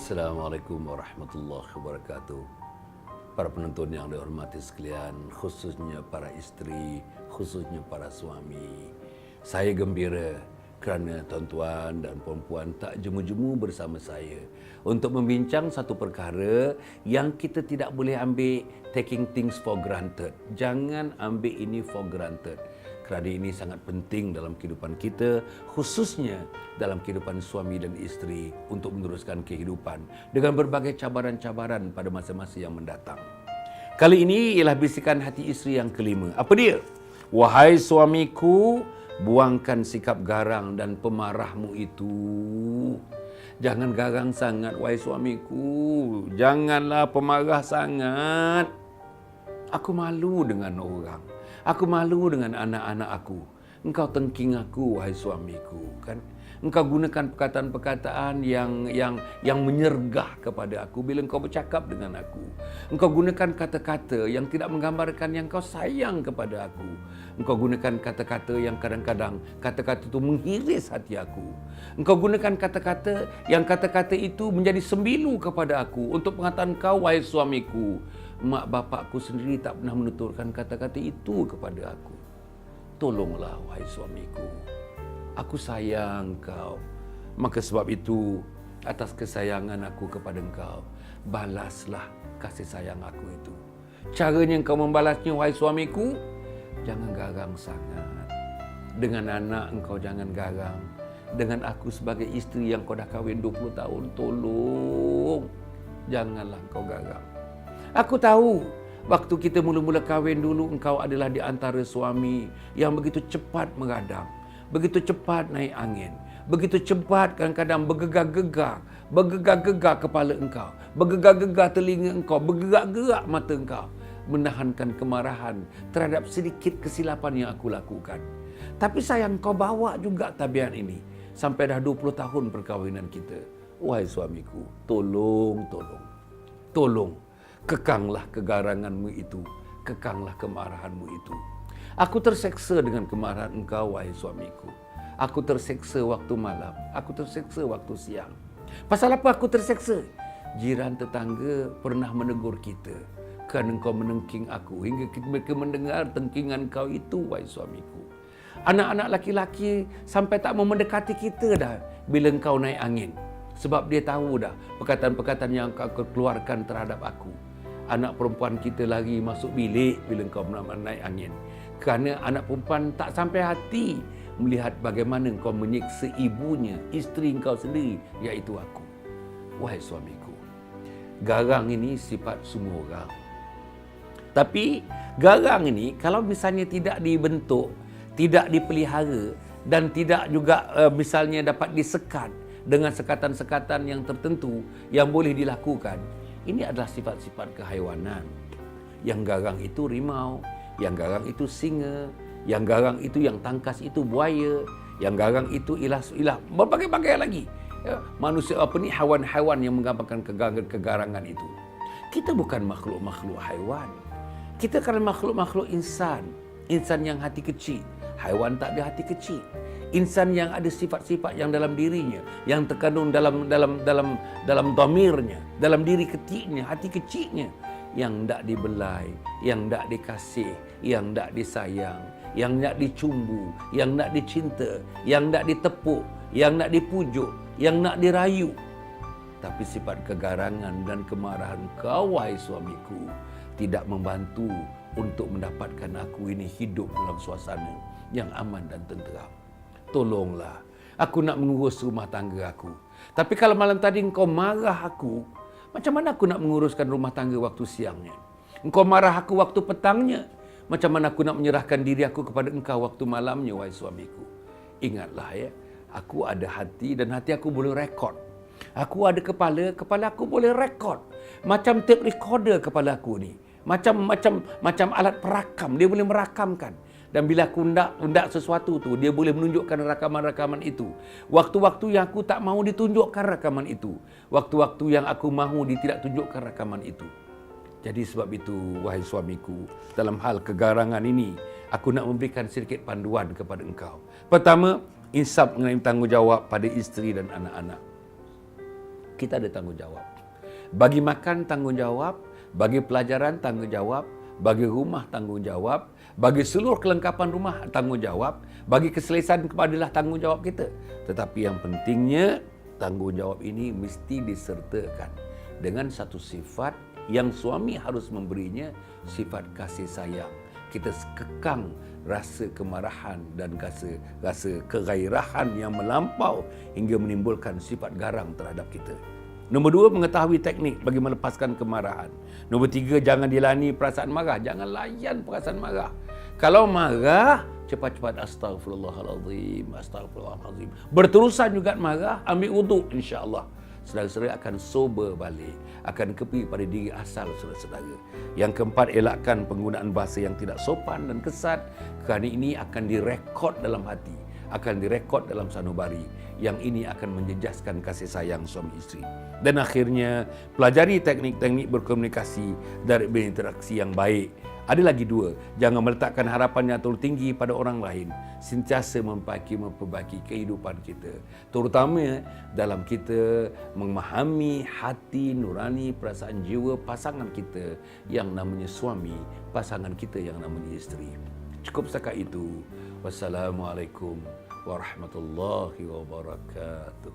Assalamualaikum warahmatullahi wabarakatuh. Para penonton yang dihormati sekalian, khususnya para isteri, khususnya para suami. Saya gembira kerana tuan-tuan dan puan-puan tak jemu-jemu bersama saya untuk membincang satu perkara yang kita tidak boleh ambil taking things for granted. Jangan ambil ini for granted. Kerana ini sangat penting dalam kehidupan kita, khususnya dalam kehidupan suami dan isteri untuk meneruskan kehidupan dengan berbagai cabaran-cabaran pada masa-masa yang mendatang. Kali ini ialah bisikan hati isteri yang kelima. Apa dia? Wahai suamiku, buangkan sikap garang dan pemarahmu itu. Jangan garang sangat, wahai suamiku. Janganlah pemarah sangat. Aku malu dengan orang. Aku malu dengan anak-anak aku. Engkau tengking aku, wahai suamiku, kan? Engkau gunakan perkataan-perkataan yang menyergah kepada aku bila engkau bercakap dengan aku. Engkau gunakan kata-kata yang tidak menggambarkan yang kau sayang kepada aku. Engkau gunakan kata-kata yang kadang-kadang kata-kata itu menghiris hati aku. Engkau gunakan kata-kata yang kata-kata itu menjadi sembilu kepada aku untuk pengetahuan kau, wahai suamiku. Mak bapakku sendiri tak pernah menuturkan kata-kata itu kepada aku. Tolonglah, wahai suamiku. Aku sayang kau. Maka sebab itu, atas kesayangan aku kepada engkau, balaslah kasih sayang aku itu. Caranya engkau membalasnya, wahai suamiku, jangan garang sangat. Dengan anak engkau jangan garang. Dengan aku sebagai isteri yang kau dah kahwin 20 tahun, tolong. Janganlah engkau garang. Aku tahu, waktu kita mula-mula kahwin dulu, engkau adalah di antara suami yang begitu cepat mengadang, begitu cepat naik angin, begitu cepat kadang-kadang bergegar-gegar kepala engkau, bergegar-gegar telinga engkau, bergerak-gerak mata engkau, menahankan kemarahan terhadap sedikit kesilapan yang aku lakukan. Tapi sayang, kau bawa juga tabiat ini sampai dah 20 tahun perkahwinan kita. Wahai suamiku, tolong. Kekanglah kegaranganmu itu, kekanglah kemarahanmu itu. Aku terseksa dengan kemarahan engkau, wahai suamiku. Aku terseksa waktu malam, aku terseksa waktu siang. Pasal apa aku terseksa? Jiran tetangga pernah menegur kita kerana engkau menengking aku, hingga mereka mendengar tengkingan kau itu, wahai suamiku. Anak-anak laki-laki sampai tak mau mendekati kita dah bila engkau naik angin. Sebab dia tahu dah perkataan-perkataan yang kau keluarkan terhadap aku. Anak perempuan kita lari masuk bilik bila engkau naik angin. Kerana anak perempuan tak sampai hati melihat bagaimana engkau menyiksa ibunya, isteri engkau sendiri, iaitu aku. Wahai suamiku, garang ini sifat semua orang. Tapi garang ini kalau misalnya tidak dibentuk, tidak dipelihara dan tidak juga misalnya dapat disekat dengan sekatan-sekatan yang tertentu yang boleh dilakukan, ini adalah sifat-sifat kehaiwanan. Yang garang itu rimau, yang garang itu singa, yang garang itu, yang tangkas itu buaya, yang garang itu ilah berbagai-bagai lagi. Ya, manusia haiwan-haiwan yang menggambarkan kegarangan itu. Kita bukan makhluk-makhluk haiwan. Kita kan makhluk-makhluk insan. Insan yang hati kecil. Haiwan tak ada hati kecil. Insan yang ada sifat-sifat yang dalam dirinya, yang terkandung dalam dhamirnya, dalam diri kecilnya, hati kecilnya, yang tak dibelai, yang tak dikasih, yang tak disayang, yang tak dicumbu, yang tak dicinta, yang tak ditepuk, yang tak dipujuk, yang tak dirayu. Tapi sifat kegarangan dan kemarahan kau, wahai suamiku, tidak membantu untuk mendapatkan aku ini hidup dalam suasana yang aman dan tenteram. Tolonglah, aku nak mengurus rumah tangga aku. Tapi kalau malam tadi engkau marah aku, macam mana aku nak menguruskan rumah tangga waktu siangnya? Engkau marah aku waktu petangnya, macam mana aku nak menyerahkan diri aku kepada engkau waktu malamnya, wahai suamiku? Ingatlah ya, aku ada hati dan hati aku boleh rekod. Aku ada kepala aku boleh rekod. Macam tape recorder kepala aku ni. Macam alat perakam, dia boleh merakamkan. Dan bila aku undak sesuatu tu, dia boleh menunjukkan rakaman-rakaman itu. Waktu-waktu yang aku tak mahu ditunjukkan rakaman itu. Waktu-waktu yang aku mahu dia tidak tunjukkan rakaman itu. Jadi sebab itu, wahai suamiku, dalam hal kegarangan ini, aku nak memberikan sedikit panduan kepada engkau. Pertama, insaf mengenai tanggungjawab pada isteri dan anak-anak. Kita ada tanggungjawab. Bagi makan tanggungjawab, bagi pelajaran tanggungjawab, bagi rumah tanggungjawab, bagi seluruh kelengkapan rumah tanggungjawab, bagi keselesaan kepadalah tanggungjawab kita. Tetapi yang pentingnya, tanggungjawab ini mesti disertakan dengan satu sifat yang suami harus memberinya, sifat kasih sayang. Kita kekang rasa kemarahan dan rasa kegairahan yang melampau hingga menimbulkan sifat garang terhadap kita. Nombor 2, mengetahui teknik bagi melepaskan kemarahan. Nombor 3, jangan dilani perasaan marah. Jangan layan perasaan marah. Kalau marah, cepat-cepat astagfirullahalazim, astagfirullahalazim. Berterusan juga marah, ambil wuduk insya-Allah. Saudara-saudara akan sober balik, akan kembali pada diri asal saudara-saudara. Yang keempat, elakkan penggunaan bahasa yang tidak sopan dan kesat, kerana ini akan direkod dalam hati, akan direkod dalam sanubari. Yang ini akan menjejaskan kasih sayang suami isteri. Dan akhirnya, pelajari teknik-teknik berkomunikasi dan berinteraksi yang baik. Ada lagi 2, jangan meletakkan harapan yang terlalu tinggi pada orang lain. Sentiasa memperbaiki kehidupan kita. Terutama dalam kita memahami hati nurani, perasaan jiwa pasangan kita yang namanya suami, pasangan kita yang namanya isteri. Cukup setakat itu. Wassalamualaikum warahmatullahi wabarakatuh.